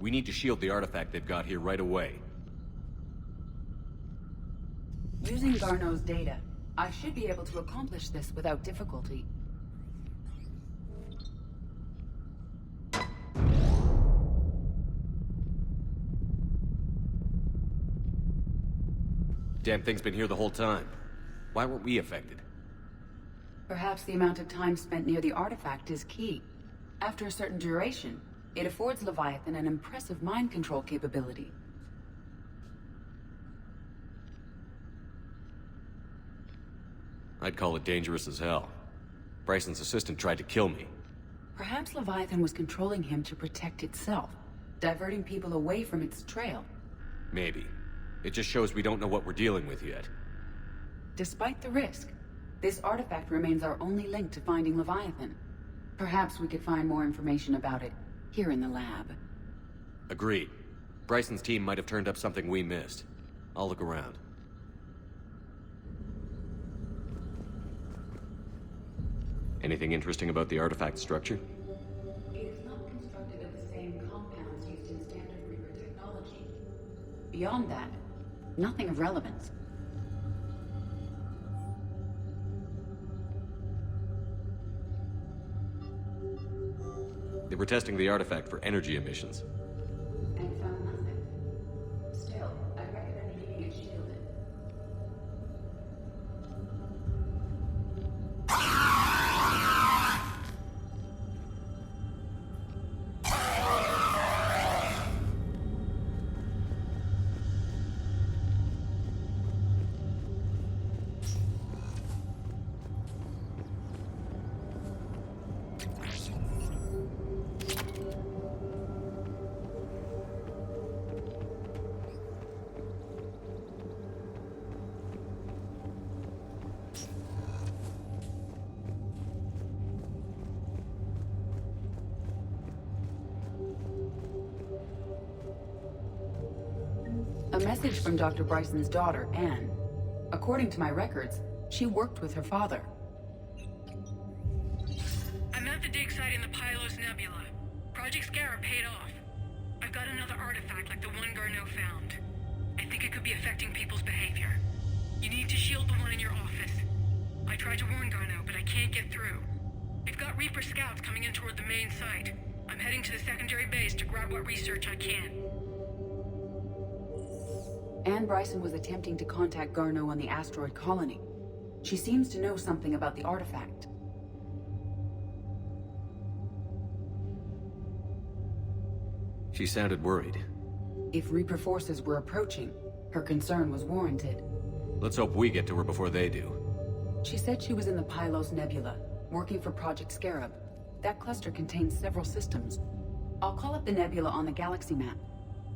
We need to shield the artifact they've got here right away. Using Garneau's data, I should be able to accomplish this without difficulty. Damn thing's been here the whole time. Why weren't we affected? Perhaps the amount of time spent near the artifact is key. After a certain duration, it affords Leviathan an impressive mind control capability. I'd call it dangerous as hell. Bryson's assistant tried to kill me. Perhaps Leviathan was controlling him to protect itself, diverting people away from its trail. Maybe. It just shows we don't know what we're dealing with yet. Despite the risk, this artifact remains our only link to finding Leviathan. Perhaps we could find more information about it here in the lab. Agreed. Bryson's team might have turned up something we missed. I'll look around. Anything interesting about the artifact structure? It is not constructed of the same compounds used in standard Reaper technology. Beyond that, nothing of relevance. They were testing the artifact for energy emissions. And found nothing. Still, I recommend keeping it shielded. A message from Dr. Bryson's daughter, Anne. According to my records, she worked with her father. I'm at the dig site in the Pylos Nebula. Project Scarab paid off. I've got another artifact like the one Garneau found. I think it could be affecting people's behavior. You need to shield the one in your office. I tried to warn Garneau, but I can't get through. They've got Reaper scouts coming in toward the main site. I'm heading to the secondary base to grab what research I can. Anne Bryson was attempting to contact Garneau on the asteroid colony. She seems to know something about the artifact. She sounded worried. If Reaper forces were approaching, her concern was warranted. Let's hope we get to her before they do. She said she was in the Pylos Nebula, working for Project Scarab. That cluster contains several systems. I'll call up the nebula on the galaxy map.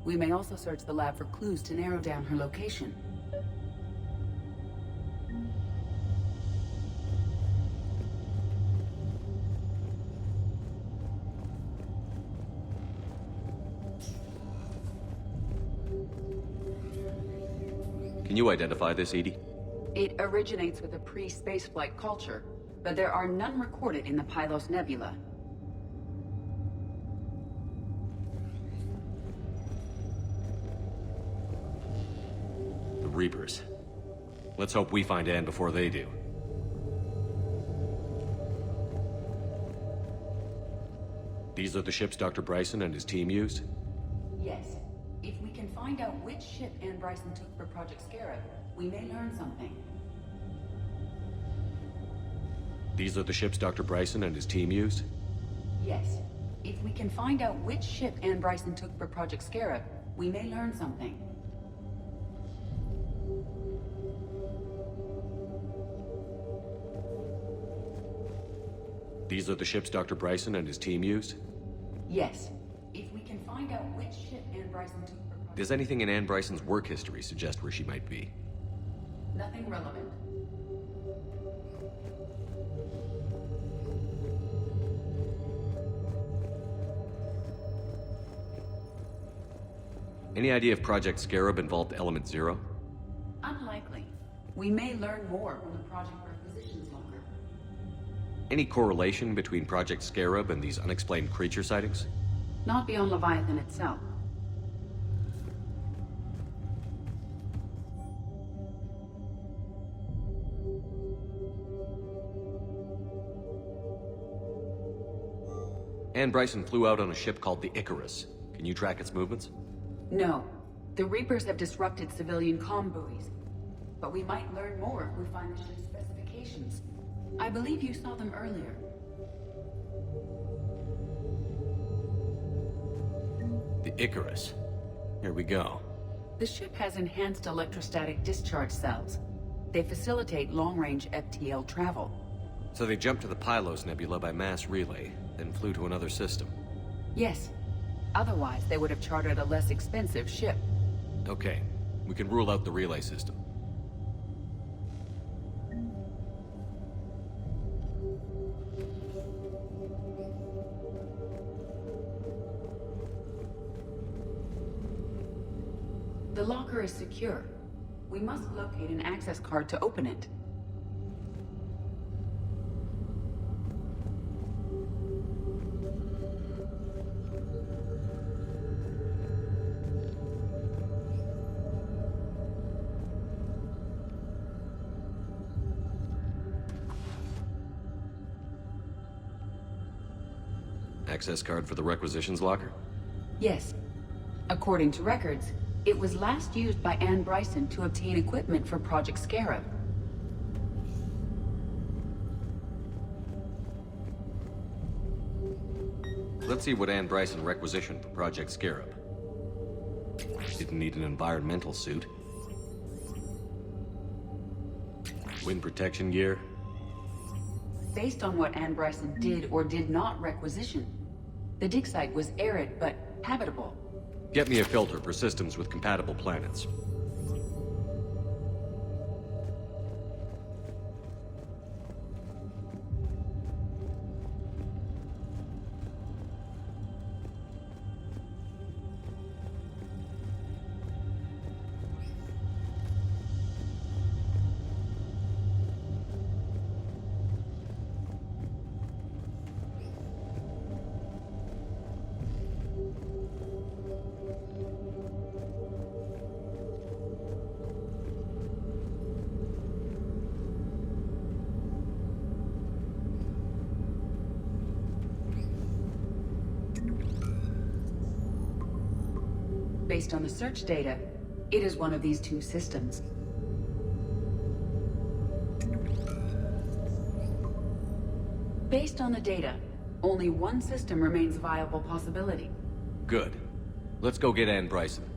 We may also search the lab for clues to narrow down her location. Can you identify this, Edie? It originates with a pre-spaceflight culture, but there are none recorded in the Pylos Nebula. Reapers. Let's hope we find Anne before they do. These are the ships Dr. Bryson and his team used? Yes. If we can find out which ship Anne Bryson took for Project Scarab, we may learn something. These are the ships Dr. Bryson and his team used? Yes. If we can find out which ship Anne Bryson took for Project Scarab, we may learn something. These are the ships Dr. Bryson and his team used? Yes. If we can find out which ship Anne Bryson took for Project... Does anything in Anne Bryson's work history suggest where she might be? Nothing relevant. Any idea if Project Scarab involved Element Zero? Unlikely. We may learn more when the project requisitions longer. Any correlation between Project Scarab and these unexplained creature sightings? Not beyond Leviathan itself. Ann Bryson flew out on a ship called the Icarus. Can you track its movements? No. The Reapers have disrupted civilian comm buoys. But we might learn more if we find the ship's specifications. I believe you saw them earlier. The Icarus. Here we go. The ship has enhanced electrostatic discharge cells. They facilitate long-range FTL travel. So they jumped to the Pylos Nebula by mass relay, then flew to another system. Yes. Otherwise, they would have chartered a less expensive ship. Okay, we can rule out the relay system. The locker is secure. We must locate an access card to open it. Access card for the requisitions locker? Yes. According to records, it was last used by Ann Bryson to obtain equipment for Project Scarab. Let's see what Ann Bryson requisitioned for Project Scarab. Didn't need an environmental suit. Wind protection gear. Based on what Ann Bryson did or did not requisition, the dig site was arid but habitable. Get me a filter for systems with compatible planets. Based on the search data, it is one of these two systems. Based on the data, only one system remains a viable possibility. Good. Let's go get Ann Bryson.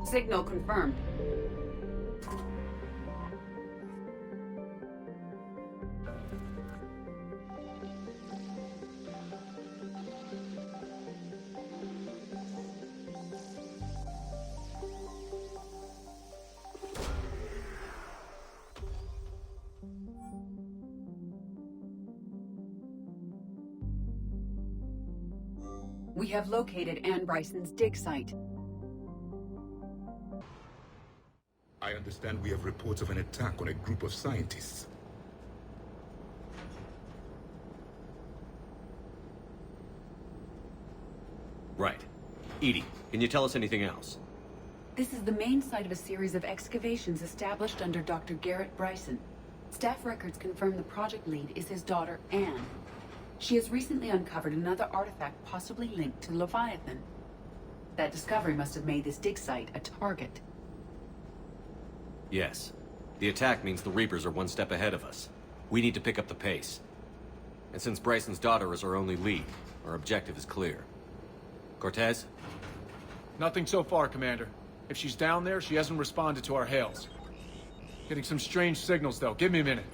Signal confirmed. We have located Ann Bryson's dig site. I understand we have reports of an attack on a group of scientists. Right. Edie, can you tell us anything else? This is the main site of a series of excavations established under Dr. Garrett Bryson. Staff records confirm the project lead is his daughter, Anne. She has recently uncovered another artifact possibly linked to Leviathan. That discovery must have made this dig site a target. Yes. The attack means the Reapers are one step ahead of us. We need to pick up the pace. And since Bryson's daughter is our only lead, our objective is clear. Cortez? Nothing so far, Commander. If she's down there, she hasn't responded to our hails. Getting some strange signals, though. Give me a minute.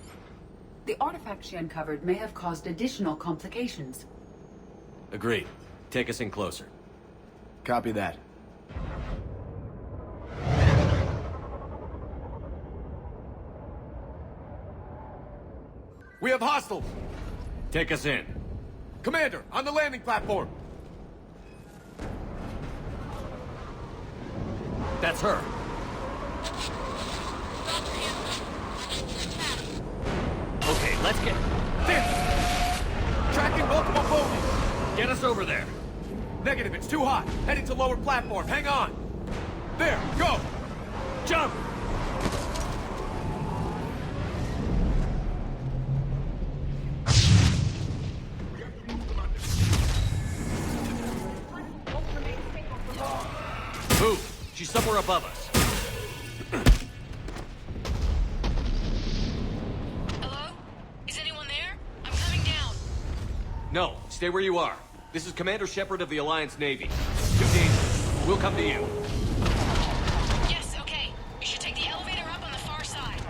The artifact she uncovered may have caused additional complications. Agreed. Take us in closer. Copy that. We have hostiles! Take us in. Commander, on the landing platform! That's her. Okay, let's get... Tracking multiple bogies! Get us over there. Negative, it's too hot. Heading to lower platform. Hang on. There, go! Jump! Move! She's somewhere above us. Hello? Is anyone there? I'm coming down. No, stay where you are. This is Commander Shepard of the Alliance Navy. Too dangerous. We'll come to you. Yes, okay. You should take the elevator up on the far side.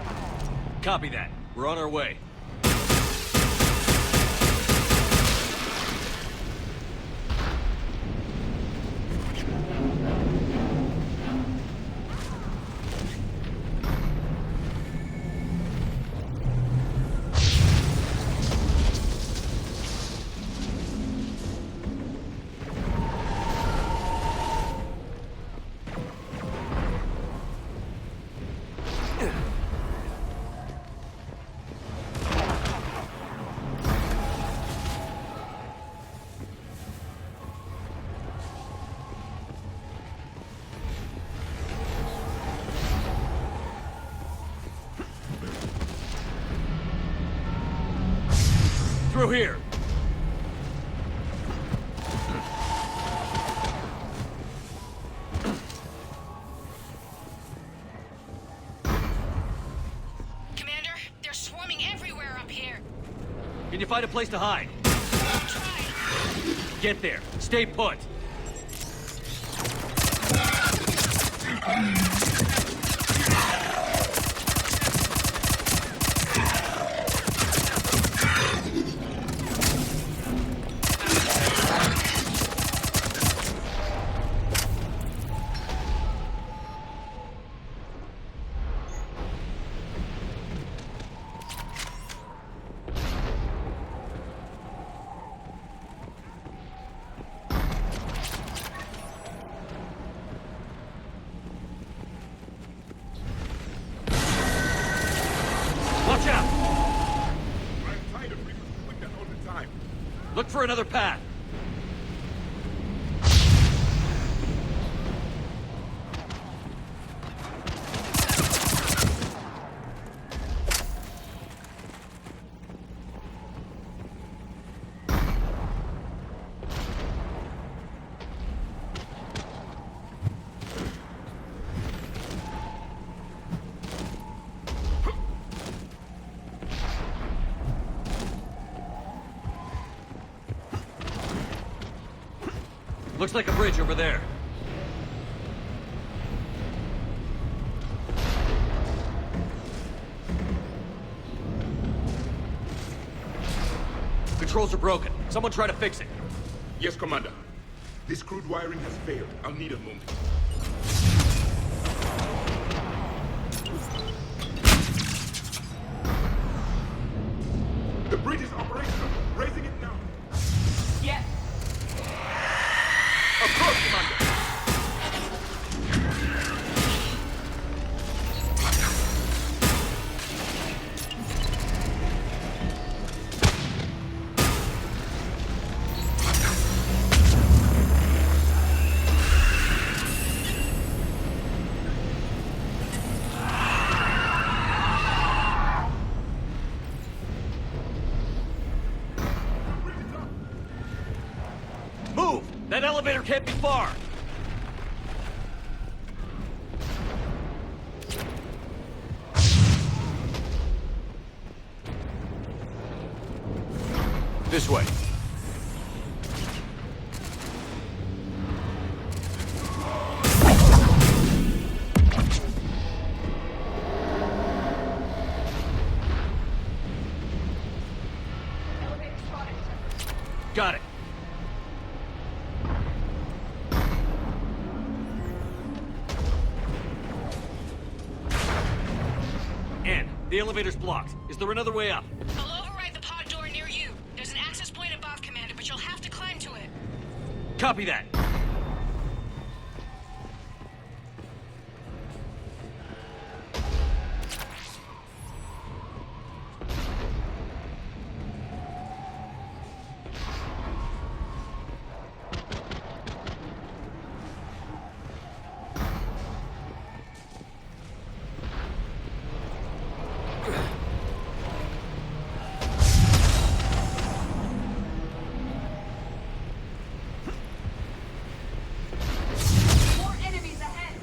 Copy that. We're on our way. Through here. Commander, they're swarming everywhere up here. Can you find a place to hide? I'll try. Get there. Stay put. Watch out! I'm tired of Reapers doing that all the time. Look for another path. Looks like a bridge over there. Controls are broken. Someone try to fix it. Yes, Commander. This crude wiring has failed. I'll need a moment. The bridge is operational. Raising it now. Yes. Approach, Commander. That elevator can't be far! This way. Got it. Ann, the elevator's blocked. Is there another way up? I'll override the pod door near you. There's an access point above, Commander, but you'll have to climb to it. Copy that. More enemies ahead.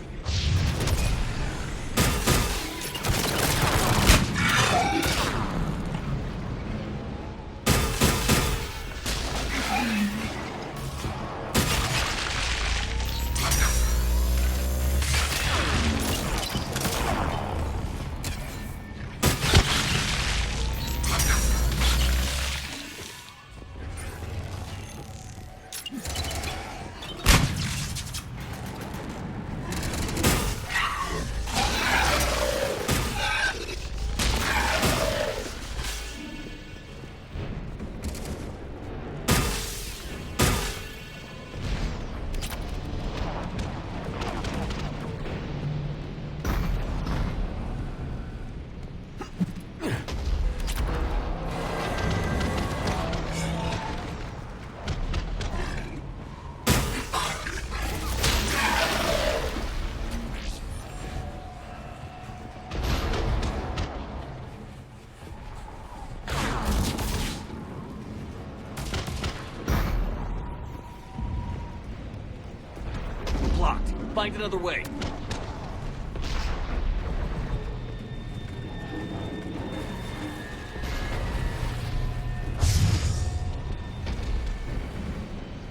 Blocked. Find another way.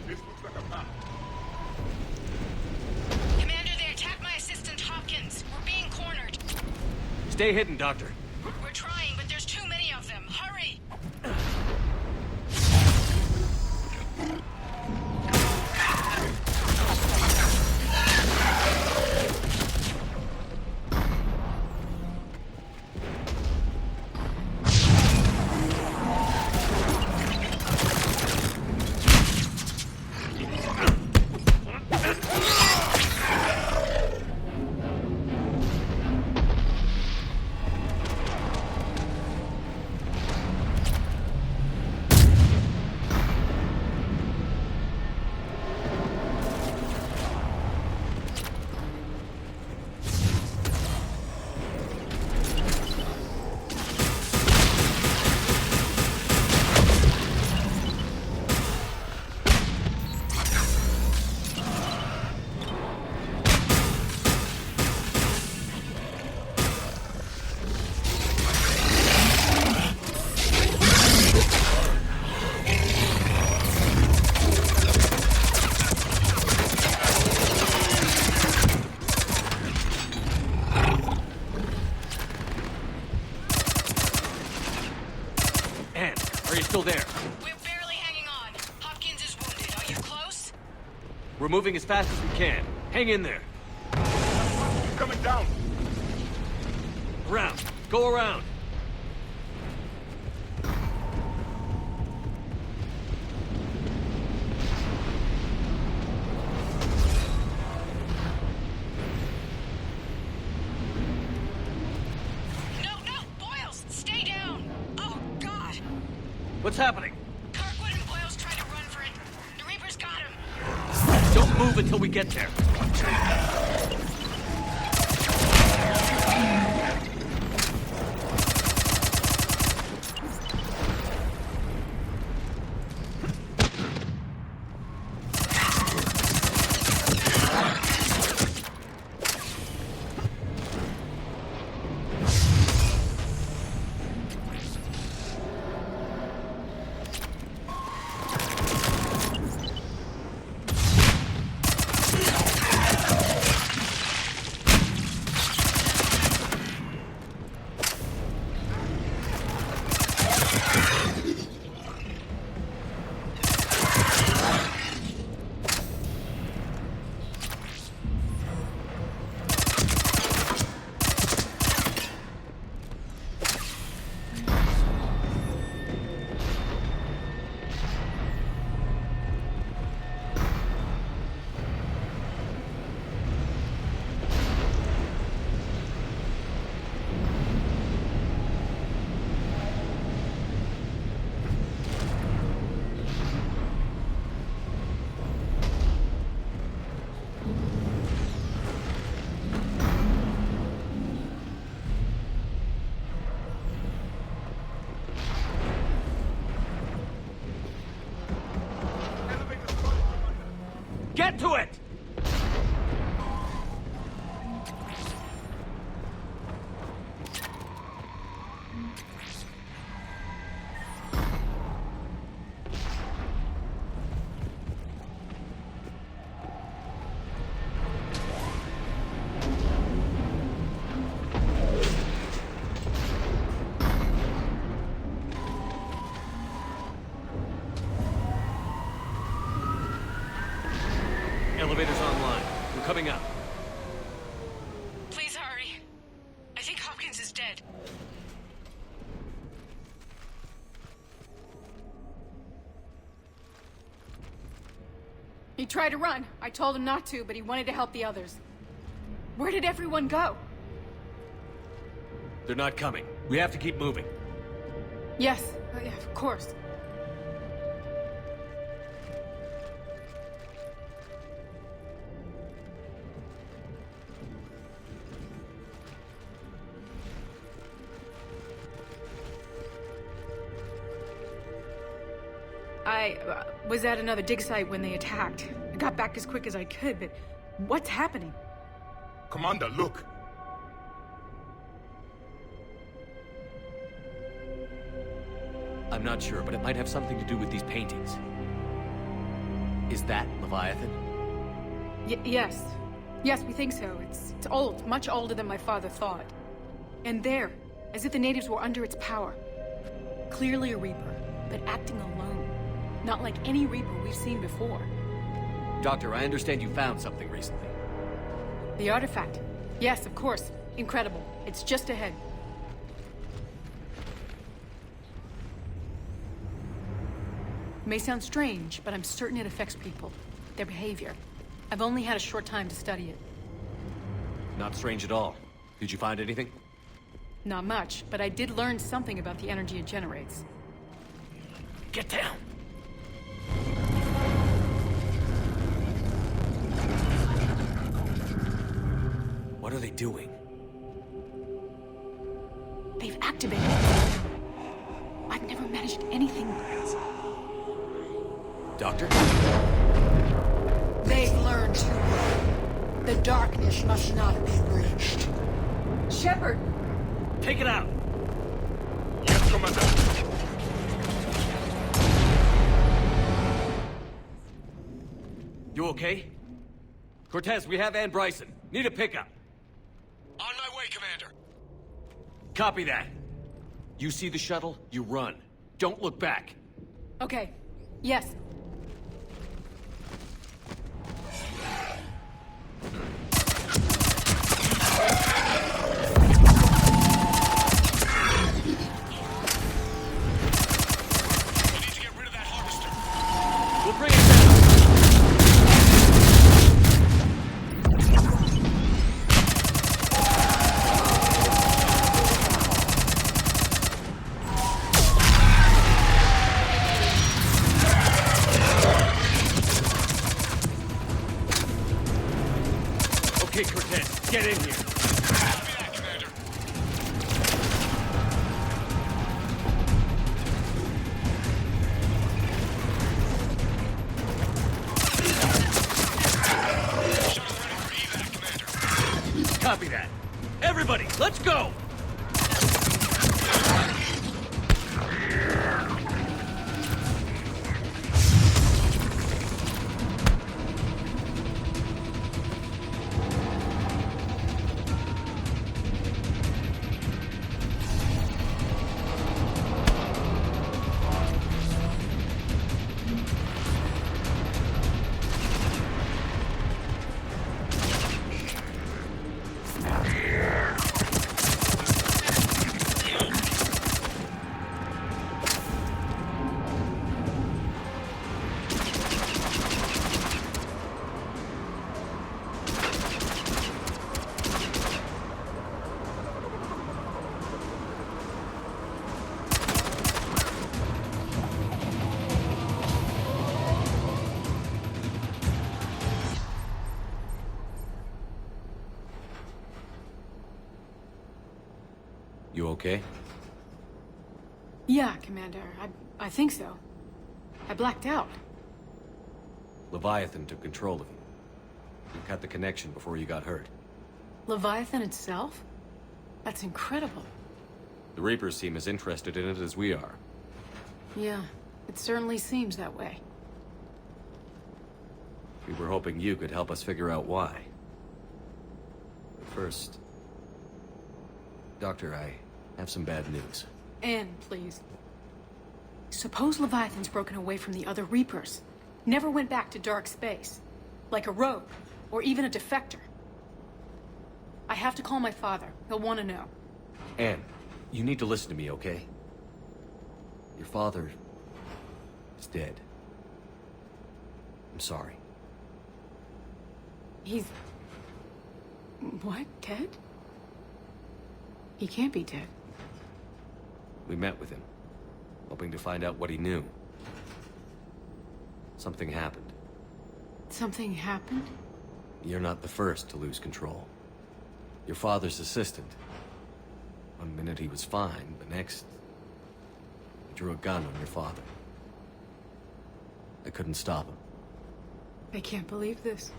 This looks like a map. Commander, they attacked my assistant Hopkins. We're being cornered. Stay hidden, Doctor. We're trying, but there's too many of them. Hurry! Ann, are you still there? We're barely hanging on. Hopkins is wounded. Are you close? We're moving as fast as we can. Hang in there. Coming down. Around. Go around. No, Boyles, stay down. Oh, God. What's happening? Kirkwood and Boyles tried to run for it. The Reapers got him. Don't move until we get there. Get to it! Elevator's online. We're coming up. Please hurry. I think Hopkins is dead. He tried to run. I told him not to, but he wanted to help the others. Where did everyone go? They're not coming. We have to keep moving. Yes, yeah, of course. I was at another dig site when they attacked. I got back as quick as I could, but what's happening? Commander, look! I'm not sure, but it might have something to do with these paintings. Is that Leviathan? Yes. Yes, we think so. It's old, much older than my father thought. And there, as if the natives were under its power. Clearly a Reaper, but acting alone. Not like any Reaper we've seen before. Doctor, I understand you found something recently. The artifact. Yes, of course. Incredible. It's just ahead. May sound strange, but I'm certain it affects people. Their behavior. I've only had a short time to study it. Not strange at all. Did you find anything? Not much, but I did learn something about the energy it generates. Get down! What are they doing? They've activated it. I've never managed anything. Doctor? They've learned to run. The darkness must not be breached. Shepard! Take it out! Yes, Commander! You okay? Cortez, we have Ann Bryson. Need a pickup. On my way, Commander. Copy that. You see the shuttle, you run. Don't look back. Okay. Yes. We need to get rid of that harvester. We'll bring it down. Okay, Cortez, get in here. Copy that, Commander. Shuttle's ready for evac, Commander. Copy that. Everybody, let's go! You okay? Yeah, Commander. I think so. I blacked out. Leviathan took control of you. You cut the connection before you got hurt. Leviathan itself? That's incredible. The Reapers seem as interested in it as we are. Yeah, it certainly seems that way. We were hoping you could help us figure out why. But first... Doctor, I have some bad news. Anne, please. Suppose Leviathan's broken away from the other Reapers. Never went back to dark space. Like a rogue, or even a defector. I have to call my father. He'll want to know. Anne, you need to listen to me, okay? Your father... is dead. I'm sorry. He's... what? Dead? He can't be dead. We met with him, hoping to find out what he knew. Something happened. Something happened? You're not the first to lose control. Your father's assistant. One minute he was fine, the next... he drew a gun on your father. I couldn't stop him. I can't believe this.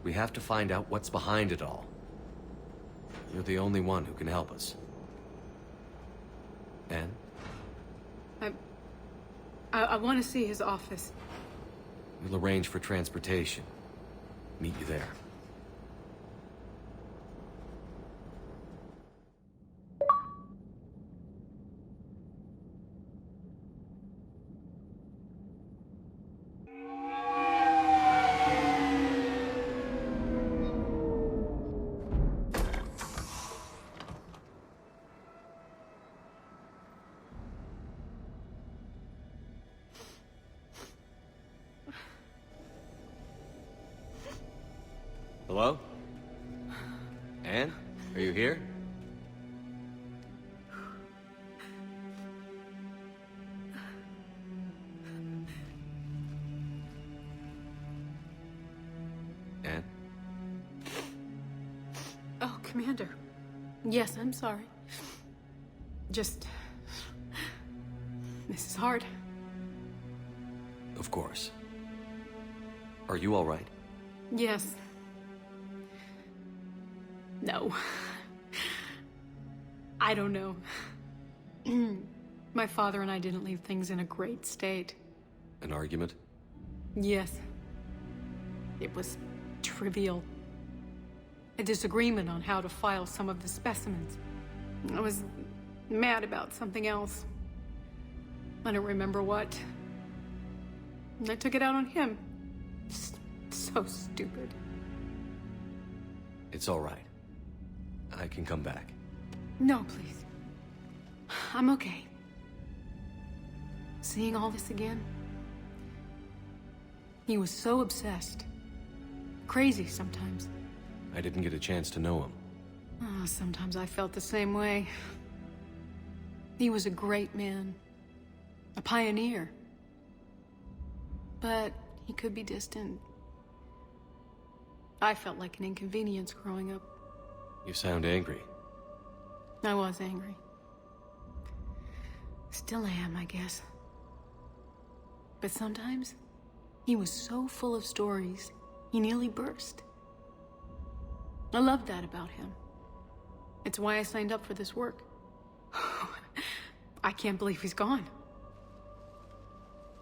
We have to find out what's behind it all. You're the only one who can help us. Anne? I want to see his office. We'll arrange for transportation. Meet you there. Hello? Anne? Are you here? Anne? Oh, Commander. Yes, I'm sorry. Just... this is hard. Of course. Are you all right? Yes. No. I don't know. My father and I didn't leave things in a great state. An argument? Yes. It was trivial. A disagreement on how to file some of the specimens. I was mad about something else. I don't remember what. And I took it out on him. So stupid. It's all right. I can come back. No, please. I'm okay. Seeing all this again? He was so obsessed. Crazy sometimes. I didn't get a chance to know him. Oh, sometimes I felt the same way. He was a great man. A pioneer. But he could be distant. I felt like an inconvenience growing up. You sound angry. I was angry. Still am, I guess. But sometimes, he was so full of stories, he nearly burst. I loved that about him. It's why I signed up for this work. I can't believe he's gone.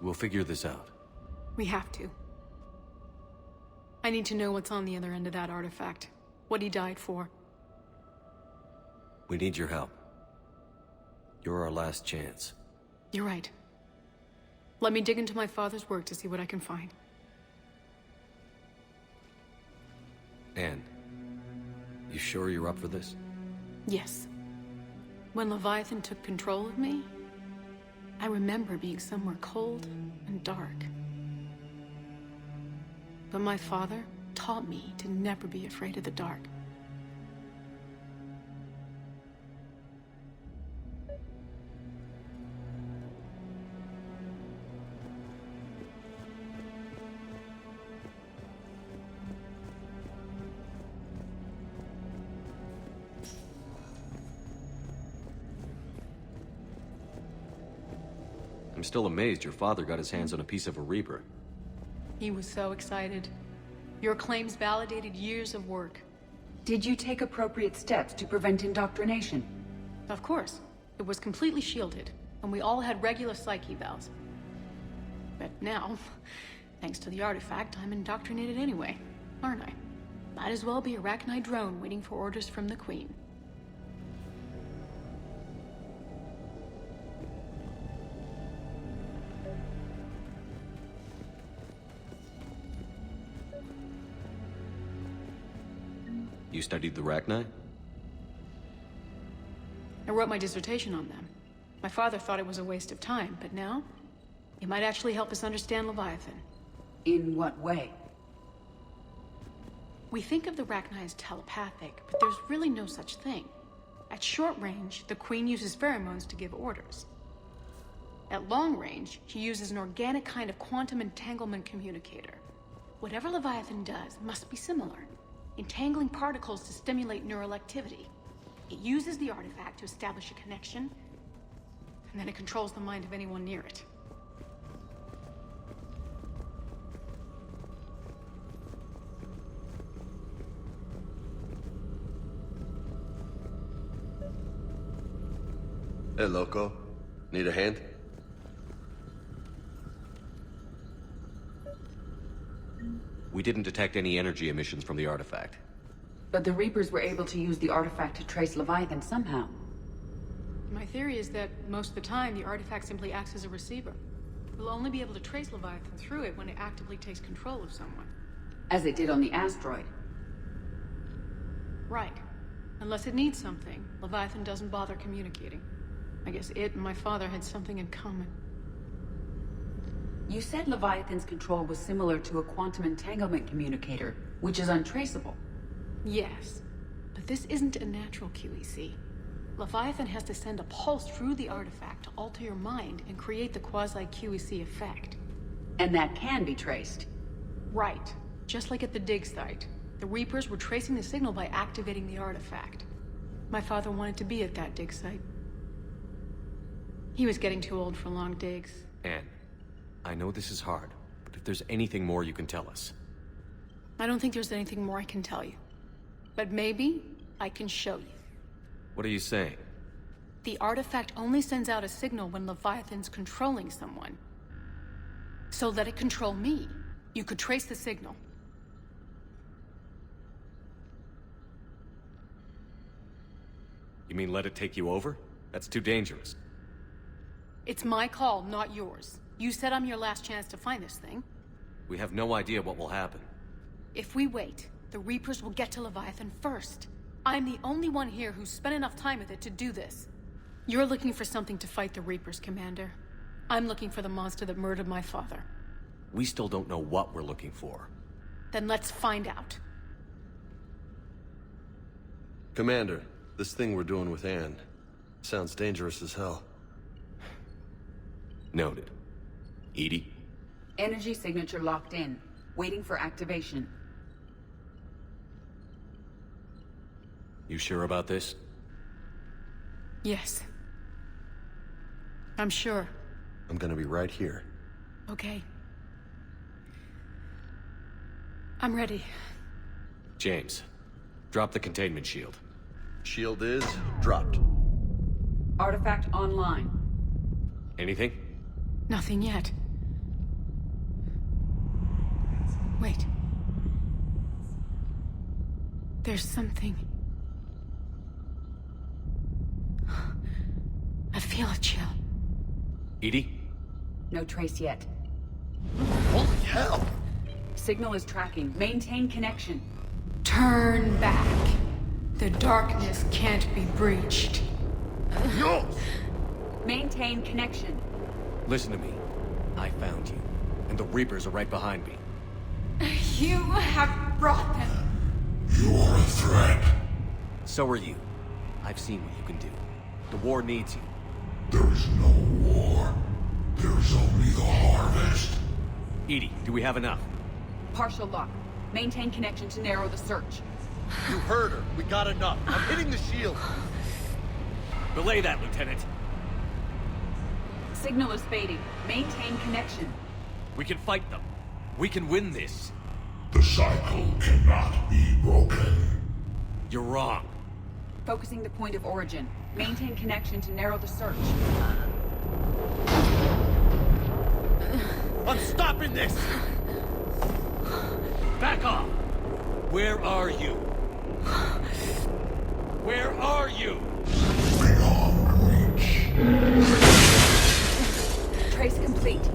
We'll figure this out. We have to. I need to know what's on the other end of that artifact. What he died for. We need your help. You're our last chance. You're right. Let me dig into my father's work to see what I can find. Anne, you sure you're up for this? Yes. When Leviathan took control of me, I remember being somewhere cold and dark. But my father taught me to never be afraid of the dark. I'm still amazed your father got his hands on a piece of a Reaper. He was so excited. Your claims validated years of work. Did you take appropriate steps to prevent indoctrination? Of course. It was completely shielded, and we all had regular psych evals. But now, thanks to the artifact, I'm indoctrinated anyway, aren't I? Might as well be a Arachnite drone waiting for orders from the Queen. You studied the Arachnite? I wrote my dissertation on them. My father thought it was a waste of time, but now, it might actually help us understand Leviathan. In what way? We think of the Arachnite as telepathic, but there's really no such thing. At short range, the Queen uses pheromones to give orders. At long range, she uses an organic kind of quantum entanglement communicator. Whatever Leviathan does must be similar, entangling particles to stimulate neural activity. It uses the artifact to establish a connection, and then it controls the mind of anyone near it. Hey, Loco. Need a hand? We didn't detect any energy emissions from the artifact. But the Reapers were able to use the artifact to trace Leviathan somehow. My theory is that most of the time, the artifact simply acts as a receiver. We'll only be able to trace Leviathan through it when it actively takes control of someone. As it did on the asteroid. Right. Unless it needs something, Leviathan doesn't bother communicating. I guess it and my father had something in common. You said Leviathan's control was similar to a quantum entanglement communicator, which is untraceable. Yes, but this isn't a natural QEC. Leviathan has to send a pulse through the artifact to alter your mind and create the quasi-QEC effect. And that can be traced. Right. Just like at the dig site. The Reapers were tracing the signal by activating the artifact. My father wanted to be at that dig site. He was getting too old for long digs. Anne, I know this is hard, but if there's anything more you can tell us. I don't think there's anything more I can tell you. But maybe I can show you. What are you saying? The artifact only sends out a signal when Leviathan's controlling someone. So let it control me. You could trace the signal. You mean let it take you over? That's too dangerous. It's my call, not yours. You said I'm your last chance to find this thing. We have no idea what will happen. If we wait, the Reapers will get to Leviathan first. I'm the only one here who's spent enough time with it to do this. You're looking for something to fight the Reapers, Commander. I'm looking for the monster that murdered my father. We still don't know what we're looking for. Then let's find out. Commander, this thing we're doing with Anne sounds dangerous as hell. Noted. Edie? Energy signature locked in, waiting for activation. You sure about this? Yes. I'm sure. I'm gonna be right here. Okay. I'm ready. James, drop the containment shield. Shield is dropped. Artifact online. Anything? Nothing yet. Wait. There's something. I feel a chill. Edie? No trace yet. Holy hell! Signal is tracking. Maintain connection. Turn back. The darkness can't be breached. Yo! Maintain connection. Listen to me. I found you, and the Reapers are right behind me. You have brought them. You are a threat. So are you. I've seen what you can do. The war needs you. There is no war. There is only the harvest. Edie, do we have enough? Partial lock. Maintain connection to narrow the search. You heard her. We got enough. I'm hitting the shield. Belay that, Lieutenant. Signal is fading. Maintain connection. We can fight them. We can win this. The cycle cannot be broken. You're wrong. Focusing the point of origin. Maintain connection to narrow the search. I'm stopping this! Back off! Where are you? Where are you? Beyond reach. Trace complete.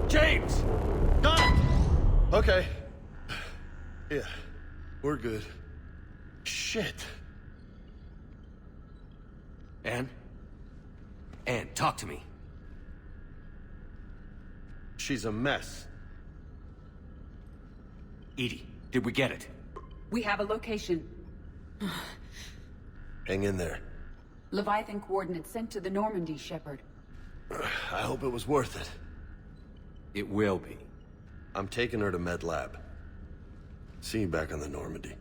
James! Got it! Okay. Yeah, we're good. Shit. Anne? Anne, talk to me. She's a mess. Edie, did we get it? We have a location. Hang in there. Leviathan coordinates sent to the Normandy, Shepard. I hope it was worth it. It will be. I'm taking her to Med Lab. See you back on the Normandy.